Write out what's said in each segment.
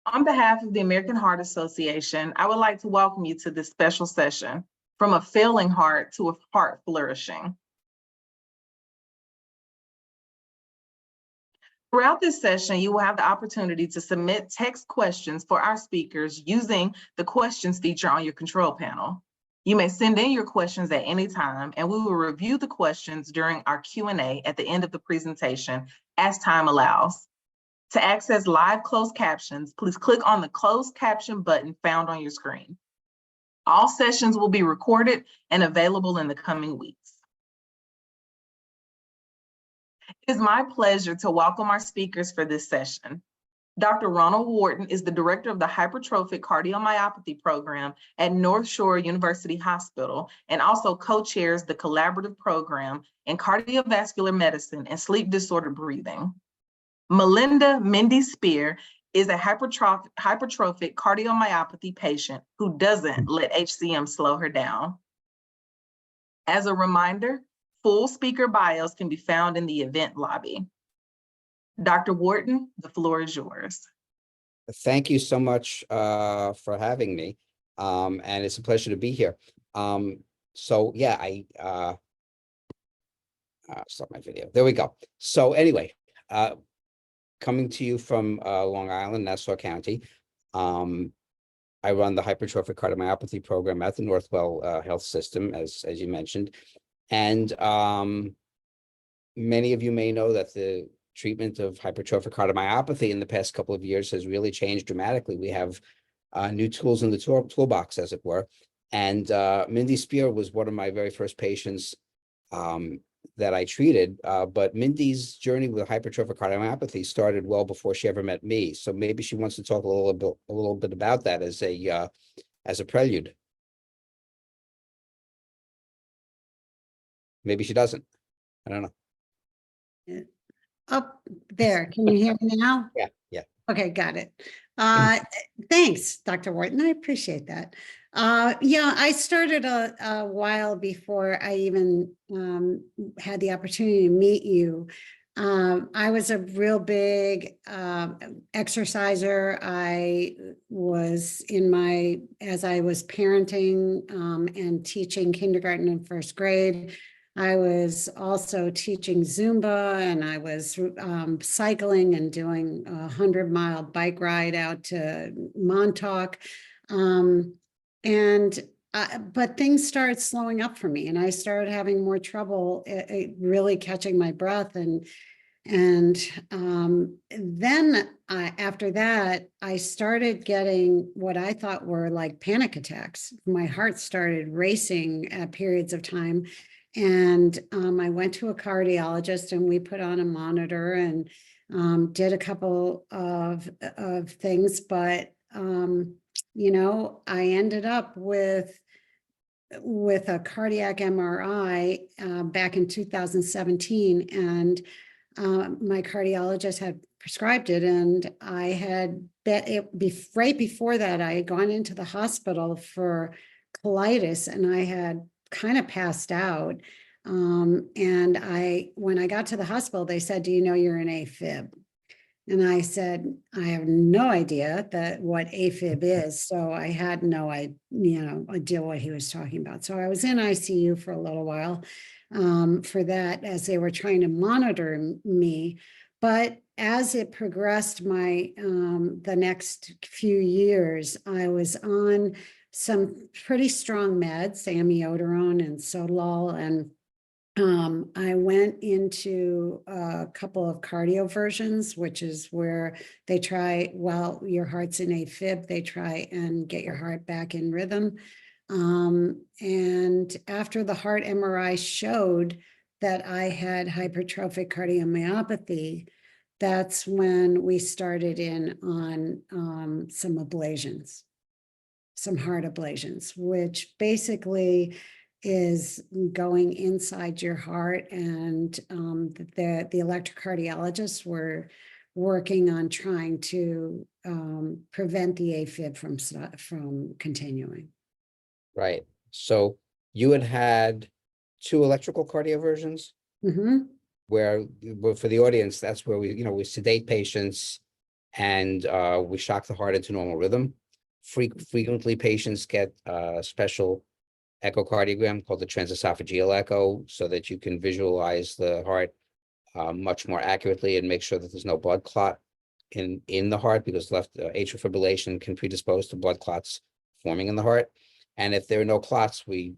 On behalf of the American Heart Association, I would like to welcome you to this special session, From a Failing Heart to a Heart Flourishing. Throughout this session, you will have the opportunity to submit text questions for our speakers using the questions feature on your control panel. You may send in your questions at any time, and we will review the questions during our Q&A at the end of the presentation as time allows. To access live closed captions, please click on the closed caption button found on your screen. All sessions will be recorded and available in the coming weeks. It is my pleasure to welcome our speakers for this session. Dr. Ronald Wharton is the director of the Hypertrophic Cardiomyopathy Program at North Shore University Hospital and also co-chairs the collaborative program in cardiovascular medicine and sleep disordered breathing. Mindy Spear is a hypertrophic cardiomyopathy patient who doesn't let HCM slow her down. As a reminder, full speaker bios can be found in the event lobby. Dr. Wharton, the floor is yours. Thank you so much for having me. And it's a pleasure to be here. So yeah, I start my video. There we go. So anyway, coming to you from Long Island, Nassau County. I run the hypertrophic cardiomyopathy program at the Northwell Health System, as you mentioned. And many of you may know that the treatment of hypertrophic cardiomyopathy in the past couple of years has really changed dramatically. We have new tools in the toolbox, as it were. And Mindy Spear was one of my very first patients that I treated, but Mindy's journey with hypertrophic cardiomyopathy started well before she ever met me. So maybe she wants to talk a little bit about that as a prelude. Maybe she doesn't. I don't know. Up there. Can you hear me now? Yeah. Okay, got it. Thanks, Dr. Wharton. I appreciate that. Yeah, I started a while before I even had the opportunity to meet you. I was a real big exerciser. I was as I was parenting and teaching kindergarten and first grade, I was also teaching Zumba, and I was cycling and doing a 100-mile bike ride out to Montauk. But things started slowing up for me, and I started having more trouble really catching my breath. And then after that, I started getting what I thought were like panic attacks. My heart started racing at periods of time. And I went to a cardiologist, and we put on a monitor and did a couple of things. But, you know, I ended up with a cardiac MRI back in 2017. And my cardiologist had prescribed it. And I had right before that, I had gone into the hospital for colitis, and I had kind of passed out. And when I got to the hospital, they said, "Do you know you're an AFib?" And I said, "I have no idea what AFib is." So I had no idea what he was talking about. So I was in ICU for a little while for that, as they were trying to monitor me. But as it progressed, the next few years, I was on some pretty strong meds, amiodarone and Sotalol, and I went into a couple of cardioversions, which is where they try, while your heart's in AFib, they try and get your heart back in rhythm. And after the heart MRI showed that I had hypertrophic cardiomyopathy, that's when we started in on some ablations. Some heart ablations, which basically is going inside your heart. And the electrocardiologists were working on trying to prevent the AFib from continuing. Right. So you had two electrical cardioversions, where for the audience, that's where we sedate patients and we shock the heart into normal rhythm. Frequently, patients get a special echocardiogram called the transesophageal echo, so that you can visualize the heart much more accurately and make sure that there's no blood clot in the heart, because left atrial fibrillation can predispose to blood clots forming in the heart. And if there are no clots, we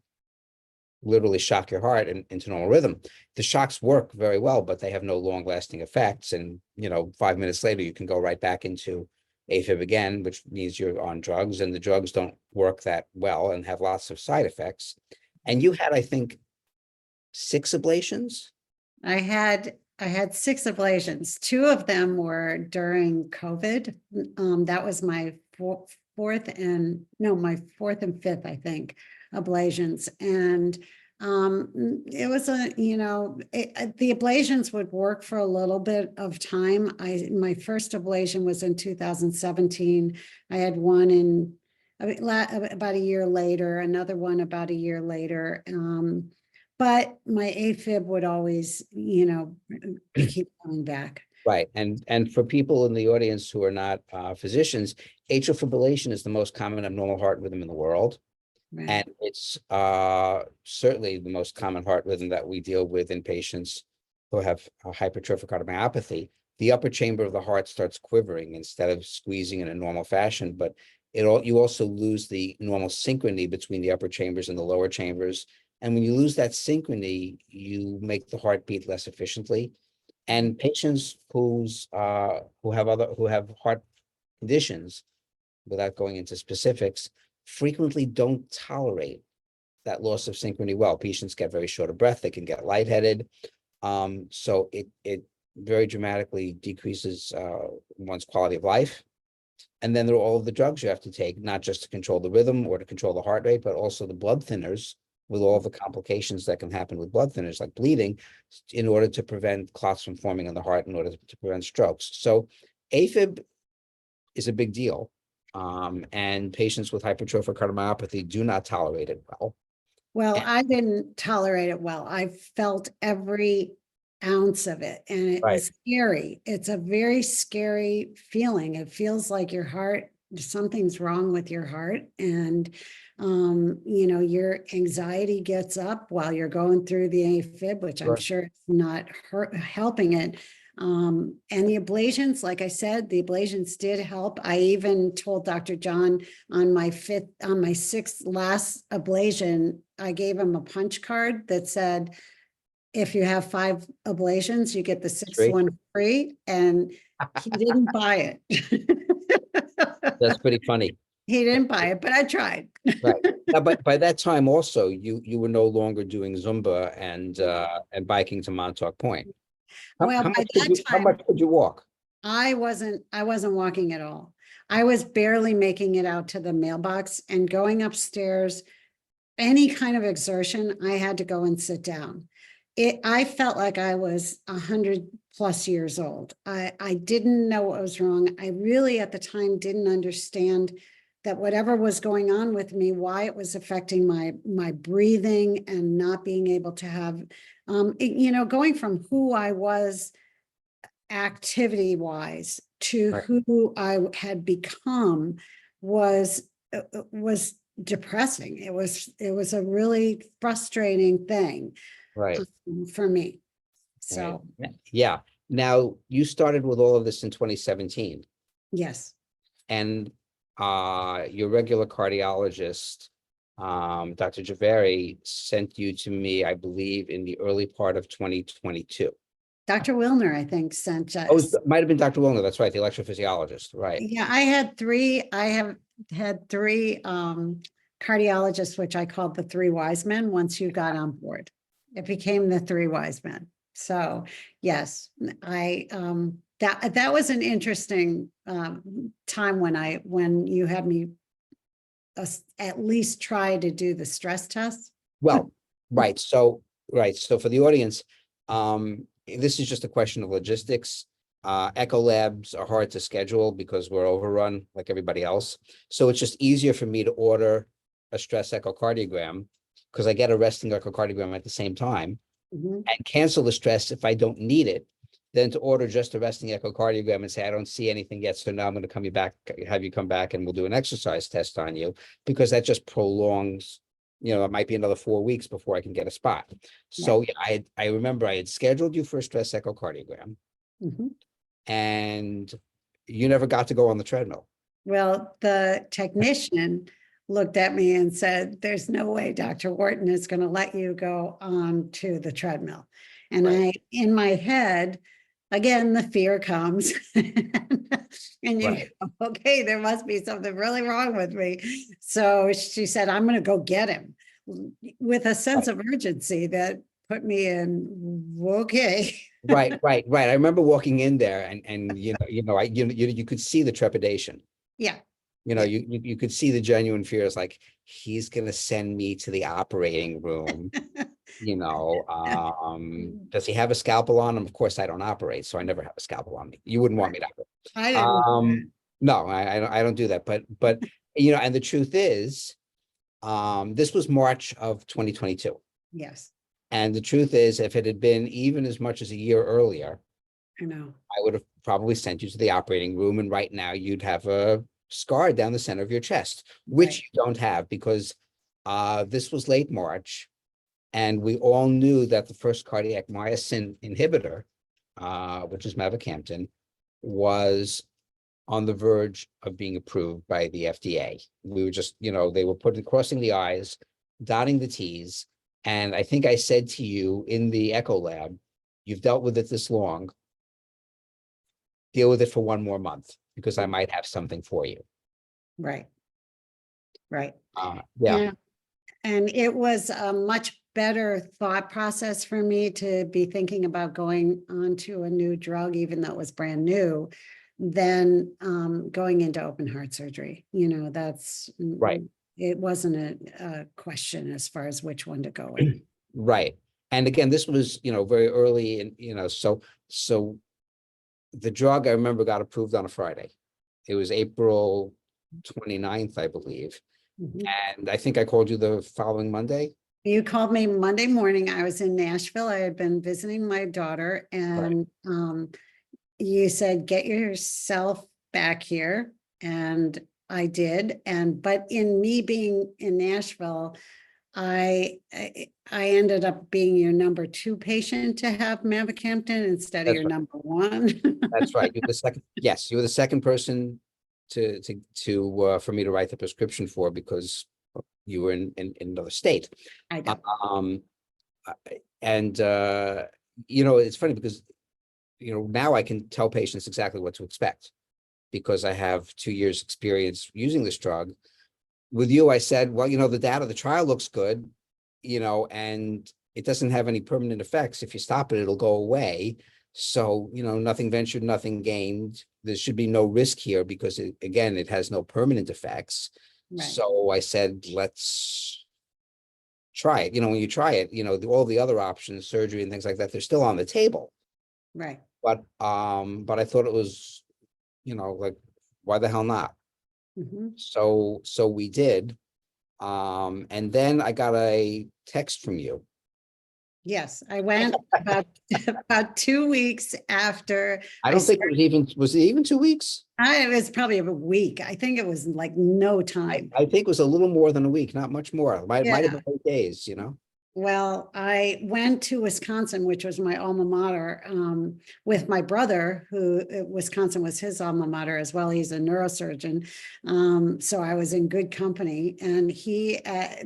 literally shock your heart into normal rhythm. The shocks work very well, but they have no long lasting effects. And, 5 minutes later, you can go right back into AFib again, which means you're on drugs, and the drugs don't work that well and have lots of side effects. And you had, I think, 6 ablations? I had 6 ablations. 2 of them were during COVID. That was my fourth and fifth, I think, ablations. And it was the ablations would work for a little bit of time. My first ablation was in 2017. I had one in about a year later, another one about a year later. But my AFib would always, keep coming back. Right. And for people in the audience who are not physicians, atrial fibrillation is the most common abnormal heart rhythm in the world. Right. And it's certainly the most common heart rhythm that we deal with in patients who have hypertrophic cardiomyopathy. The upper chamber of the heart starts quivering instead of squeezing in a normal fashion, but you also lose the normal synchrony between the upper chambers and the lower chambers. And when you lose that synchrony, you make the heart beat less efficiently. And patients who have heart conditions, without going into specifics, frequently don't tolerate that loss of synchrony well. Patients get very short of breath, they can get lightheaded. So it very dramatically decreases one's quality of life. And then there are all of the drugs you have to take, not just to control the rhythm or to control the heart rate, but also the blood thinners, with all the complications that can happen with blood thinners, like bleeding, in order to prevent clots from forming in the heart, in order to prevent strokes. So AFib is a big deal. And patients with hypertrophic cardiomyopathy do not tolerate it well. Well, I didn't tolerate it well. I felt every ounce of it, and it was scary. It's a very scary feeling. It feels like your heart, something's wrong with your heart, and your anxiety gets up while you're going through the AFib, which I'm sure it's not helping it. And the ablations, like I said, the ablations did help. I even told Dr. John on my 6th last ablation, I gave him a punch card that said, if you have 5 ablations, you get the 6th one free. And he didn't buy it. That's pretty funny. He didn't buy it, but I tried. Right. Now, but by that time also, you were no longer doing Zumba and biking to Montauk Point. Well, by that how time, much could you walk? I wasn't walking at all. I was barely making it out to the mailbox, and going upstairs, any kind of exertion, I had to go and sit down. I felt like I was 100+ years old. I didn't know what was wrong. I really at the time didn't understand that whatever was going on with me, why it was affecting my breathing and not being able to have, going from who I was activity wise to who I had become was depressing. It was a really frustrating thing for me. So yeah. Now you started with all of this in 2017. Yes. And your regular cardiologist, Dr. Javeri, sent you to me, I believe, in the early part of 2022. Dr. Wilner, I think, sent us. Oh, it might have been Dr. Wilner. That's right, the electrophysiologist, right? Yeah, I have had 3 cardiologists, which I called the 3 wise men. Once you got on board, it became the 3 wise men. So yes, that was an interesting time when you had me at least try to do the stress test. Well, right. So for the audience, this is just a question of logistics. Echo labs are hard to schedule because we're overrun like everybody else. So it's just easier for me to order a stress echocardiogram because I get a resting echocardiogram at the same time, and cancel the stress if I don't need it. than to order just a resting echocardiogram and say, I don't see anything yet. So now I'm going to have you come back and we'll do an exercise test on you, because that just prolongs, it might be another 4 weeks before I can get a spot. So yeah, I remember I had scheduled you for a stress echocardiogram, Mhm. and you never got to go on the treadmill. Well, the technician looked at me and said, there's no way Dr. Wharton is going to let you go on to the treadmill. And Right. in my head, again, the fear comes. And you Right. go, okay, there must be something really wrong with me. So she said, I'm going to go get him, with a sense of urgency that put me in, okay. Right. I remember walking in there and you could see the trepidation. Yeah. You Yeah. you could see the genuine fears, like, he's gonna send me to the operating room. Does he have a scalpel on him? Of course, I don't operate, so I never have a scalpel on me. You wouldn't want me to operate. I didn't. No, I don't do that. But and the truth is, this was March of 2022. Yes, And the truth is, if it had been even as much as a year earlier, I know. I would have probably sent you to the operating room, and right now you'd have a scar down the center of your chest, which Right. you don't have, because this was late March, and we all knew that the first cardiac myosin inhibitor, which is mavacamten, was on the verge of being approved by the FDA. We were just, they were crossing the I's, dotting the T's. And I think I said to you in the echo lab, you've dealt with it this long, deal with it for 1 more month, because I might have something for you. Right. Right. Yeah. And it was a much better thought process for me to be thinking about going on to a new drug, even though it was brand new, than going into open heart surgery. That's Right. It wasn't a question as far as which one to go with. Right. And again, this was, very early, and, so the drug, I remember, got approved on a Friday. It was April 29th, I believe. Mhm. And I think I called you the following Monday. You called me Monday morning. I was in Nashville. I had been visiting my daughter, and you said, get yourself back here. And I did. But in me being in Nashville, I ended up being your number 2 patient to have mavacamten instead of That's your right. number 1. That's right. You're the second. Yes, you were the second person for me to write the prescription for, because you were in another state. I know. And it's funny because now I can tell patients exactly what to expect, because I have 2 years experience using this drug. With you, I said, well, the data, the trial looks good, and it doesn't have any permanent effects. If you stop it, it'll go away. So, nothing ventured, nothing gained. There should be no risk here, because it has no permanent effects. Right. So I said, let's try it. When you try it, all the other options, surgery and things like that, they're still on the table. Right. But I thought it was, like, why the hell not? Mhm. So we did. And then I got a text from you. Yes, I went about 2 weeks after. I don't think was it even 2 weeks? It was probably a week. I think it was like no time. I think it was a little more than a week, not much more. Might have been 8 days, Well, I went to Wisconsin, which was my alma mater, with my brother, who Wisconsin was his alma mater as well. He's a neurosurgeon. So I was in good company. And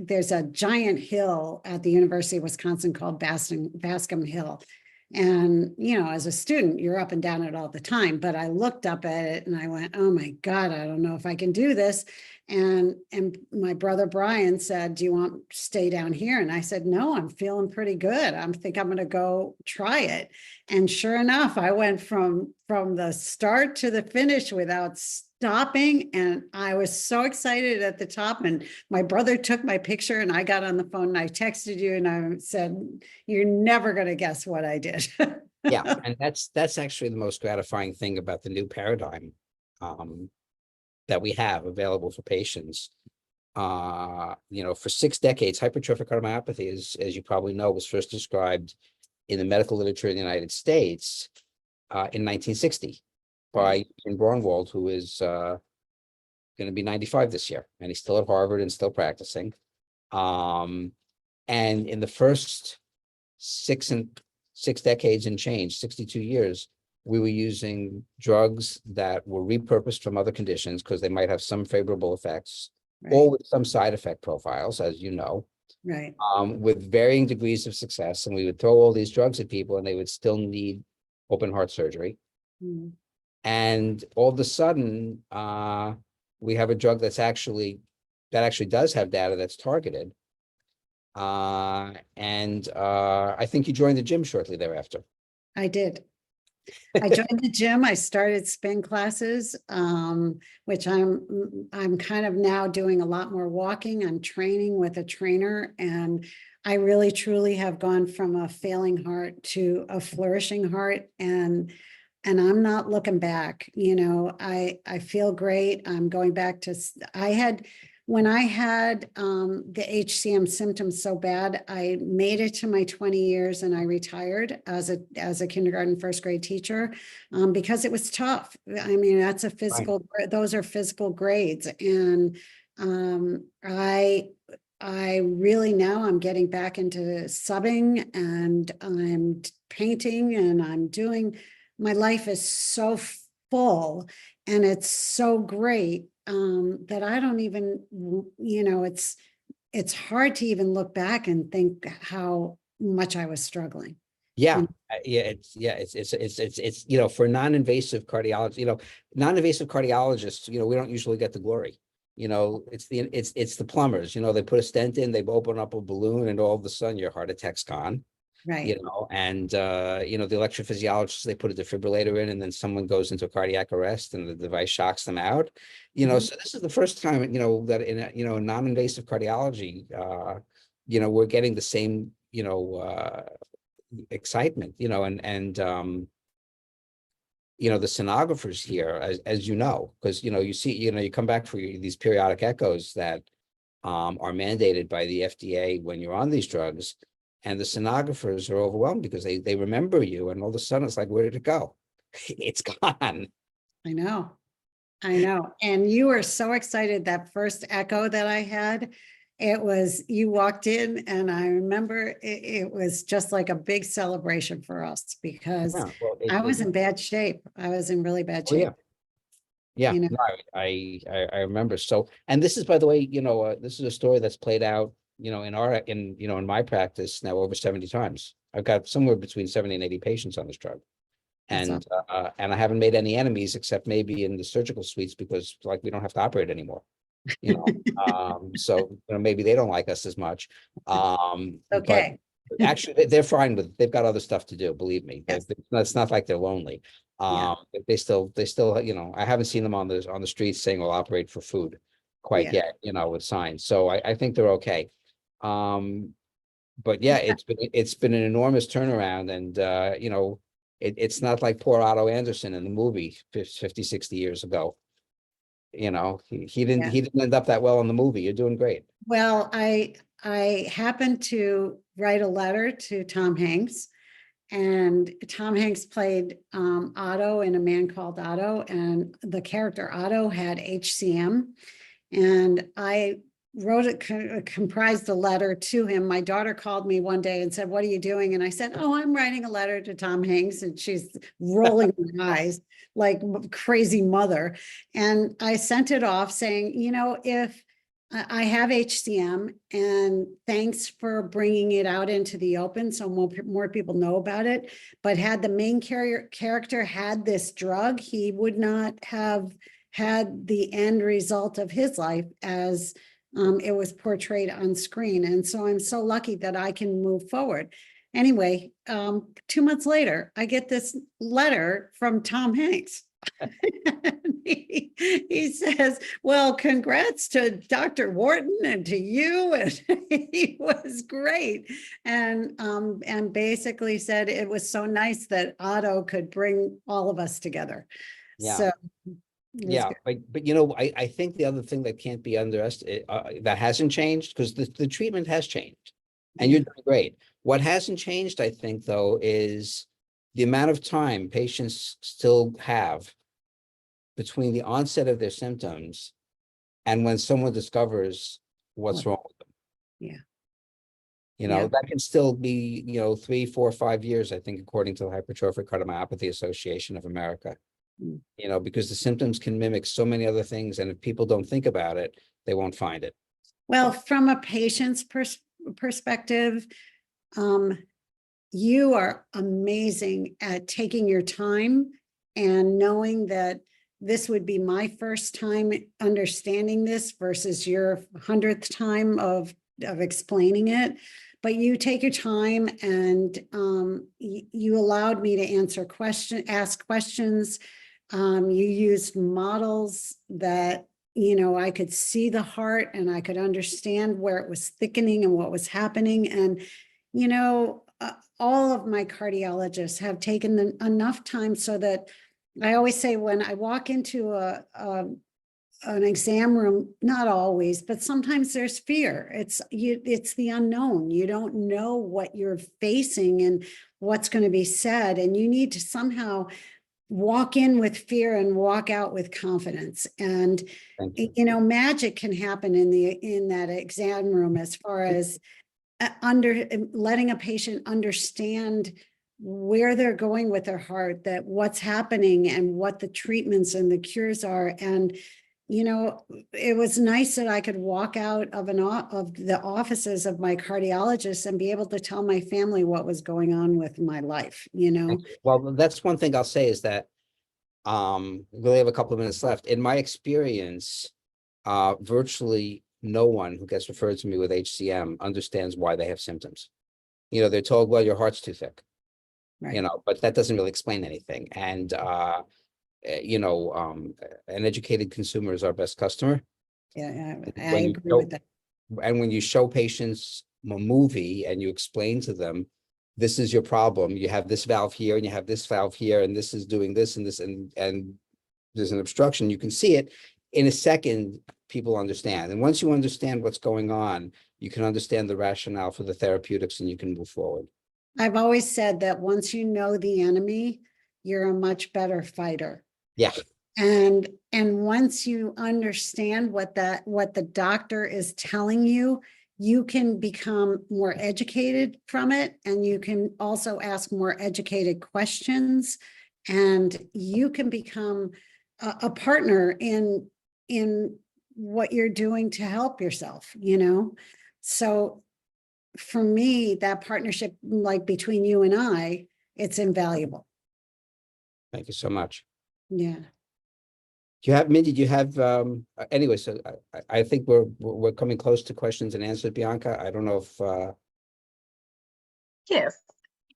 there's a giant hill at the University of Wisconsin called Bascom Hill. And, as a student, you're up and down it all the time. But I looked up at it and I went, oh my God, I don't know if I can do this. And my brother Brian said, do you want to stay down here? And I said, no, I'm feeling pretty good. I think I'm going to go try it. And sure enough, I went from the start to the finish without stopping. And I was so excited at the top. And my brother took my picture and I got on the phone and I texted you and I said, you're never going to guess what I did. Yeah. And that's actually the most gratifying thing about the new paradigm that we have available for patients. For 6 decades, hypertrophic cardiomyopathy, as you probably know, was first described in the medical literature in the United States in 1960 by Ian Braunwald, who is going to be 95 this year, and he's still at Harvard and still practicing. And in the first six decades and change, 62 years, we were using drugs that were repurposed from other conditions because they might have some favorable effects, or with some side effect profiles, as you know, Right. with varying degrees of success. And we would throw all these drugs at people and they would still need open heart surgery. Mm. And all of a sudden, we have a drug that actually does have data that's targeted. I think you joined the gym shortly thereafter. I did. I joined the gym. I started spin classes, which I'm kind of now doing a lot more walking. I'm training with a trainer, and I really truly have gone from a failing heart to a flourishing heart, and I'm not looking back. You know, I feel great. I'm going back to, when I had the HCM symptoms so bad, I made it to my 20 years and I retired as a kindergarten, first grade teacher, because it was tough. I mean, that's a physical, those are physical grades. And I really, now I'm getting back into subbing, and I'm painting, and I'm doing, my life is so full and it's so great. That I don't even, you know, it's hard to even look back and think how much I was struggling. Yeah, it's you know, for non-invasive cardiology, you know, non-invasive cardiologists, you know, we don't usually get the glory. You know, it's the plumbers, you know, they put a stent in, they open up a balloon, and all of a sudden your heart attack's gone. Right. You know, and you know, the electrophysiologists, they put a defibrillator in, and then someone goes into cardiac arrest and the device shocks them out. You know, so this is the first time, you know, that in a, you know, non-invasive cardiology, you know, we're getting the same, you know, excitement, you know, and you know, the sonographers here, as you know, because, you know, you see, you know, you come back for these periodic echoes that are mandated by the FDA when you're on these drugs. And the sonographers are overwhelmed because they remember you, and all of a sudden it's like, where did it go? It's gone. I know. And you were so excited that first echo that I had. It was, you walked in, and I remember it was just like a big celebration for us, because Yeah, well, I was in bad shape. I was in really bad shape. Yeah, You know? no, I remember. So, and this is, by the way, you know, this is a story that's played out, you know, you know, in my practice now over 70 times. I've got somewhere between 70 and 80 patients on this drug. And I haven't made any enemies except maybe in the surgical suites, because like we don't have to operate anymore. You know, so you know, maybe they don't like us as much. Okay. But actually they're fine with it. They've got other stuff to do, believe me. Yes. It's not like they're lonely. Yeah. They still, you know, I haven't seen them on the streets saying we'll operate for food quite yet, you know, with signs. So I think they're okay. But yeah, it's been an enormous turnaround, and you know, it's not like poor Otto Anderson in the movie 50, 60 years ago. You know, he didn't end up that well in the movie. You're doing great. Well, I happened to write a letter to Tom Hanks, and Tom Hanks played Otto in A Man Called Otto, and the character Otto had HCM, and I wrote it, comprised a letter to him. My daughter called me one day and said, "What are you doing?" And I said, "Oh, I'm writing a letter to Tom Hanks." And she's rolling her eyes like crazy mother. And I sent it off saying, you know, if I have HCM, and thanks for bringing it out into the open so more people know about it. But had the main character had this drug, he would not have had the end result of his life as it was portrayed on screen. And so I'm so lucky that I can move forward. Anyway, 2 months later, I get this letter from Tom Hanks. He says, "Well, congrats to Dr. Wharton and to you." And he was great. And basically said it was so nice that Otto could bring all of us together. Yeah. So yeah, but you know, I think the other thing that can't be underestimated, that hasn't changed, because the treatment has changed, and you're doing great. What hasn't changed, I think, though, is the amount of time patients still have between the onset of their symptoms and when someone discovers what's wrong with them. Yeah. You know, Yeah. that can still be, 3, 4, 5 years, I think, according to the Hypertrophic Cardiomyopathy Association of America. Mm. Because the symptoms can mimic so many other things, and if people don't think about it, they won't find it. Well, from a patient's perspective, you are amazing at taking your time and knowing that this would be my first time understanding this versus your 100th time of explaining it. But you take your time, and you allowed me to ask questions. You used models that, I could see the heart and I could understand where it was thickening and what was happening. And, all of my cardiologists have taken enough time so that I always say when I walk into an exam room, not always, but sometimes there's fear. It's the unknown. You don't know what you're facing and what's going to be said. And you need to somehow walk in with fear and walk out with confidence. And, Thank you. magic can happen in that exam room as far as letting a patient understand where they're going with their heart, that what's happening and what the treatments and the cures are. And, it was nice that I could walk out of the offices of my cardiologist and be able to tell my family what was going on with my life, Thank you. Well, that's one thing I'll say is that we only have a couple of minutes left. In my experience, virtually no one who gets referred to me with HCM understands why they have symptoms. They're told, well, your heart's too thick, Right. but that doesn't really explain anything. And, an educated consumer is our best customer. Yeah, I When you agree show- with that. And when you show patients a movie and you explain to them, this is your problem, you have this valve here and you have this valve here, and this is doing this and this, and there's an obstruction, you can see it in a second. People understand. And once you understand what's going on, you can understand the rationale for the therapeutics and you can move forward. I've always said that once you know the enemy, you're a much better fighter. Yeah. And once you understand what the doctor is telling you, you can become more educated from it, and you can also ask more educated questions, and you can become a partner in what you're doing to help yourself, So for me, that partnership, like between you and I, it's invaluable. Thank you so much. Yeah. Mindy, do you have, anyway, so I think we're coming close to questions and answers, Bianca. I don't know if, Yes,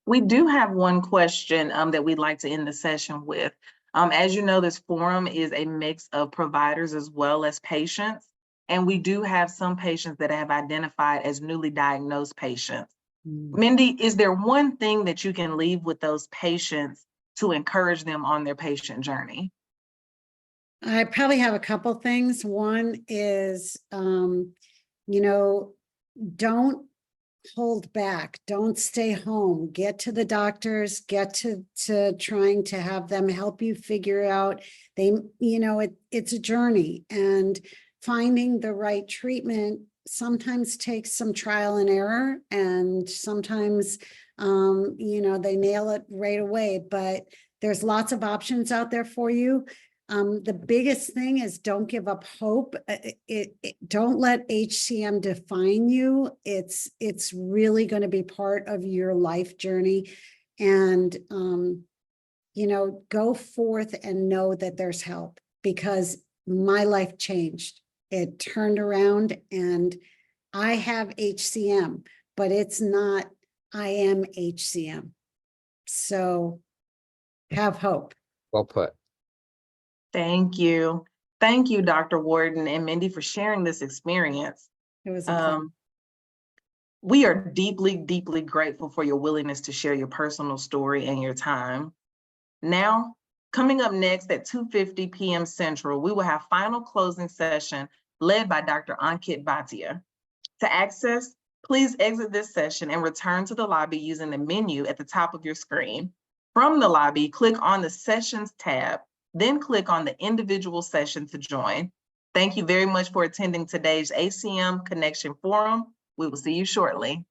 we do have one question that we'd like to end the session with. As you know, this forum is a mix of providers as well as patients, and we do have some patients that have identified as newly diagnosed patients. Mindy, is there one thing that you can leave with those patients to encourage them on their patient journey? I probably have a couple things. One is, don't hold back. Don't stay home. Get to the doctors, get to trying to have them help you figure out. It's a journey, and finding the right treatment sometimes takes some trial and error, and sometimes, they nail it right away, but there's lots of options out there for you. The biggest thing is don't give up hope. Don't let HCM define you. It's really going to be part of your life journey. And, go forth and know that there's help, because my life changed. It turned around, and I have HCM, but it's not, I am HCM. So have hope. well put. Thank you. Thank you, Dr. Wharton and Mindy, for sharing this experience. It was a pleasure. We are deeply, deeply grateful for your willingness to share your personal story and your time. Now, coming up next at 2:50 p.m. Central, we will have final closing session led by Dr. Ankit Bhatia. To access, please exit this session and return to the lobby using the menu at the top of your screen. From the lobby, click on the Sessions tab, then click on the individual session to join. Thank you very much for attending today's ACM Connection Forum. We will see you shortly.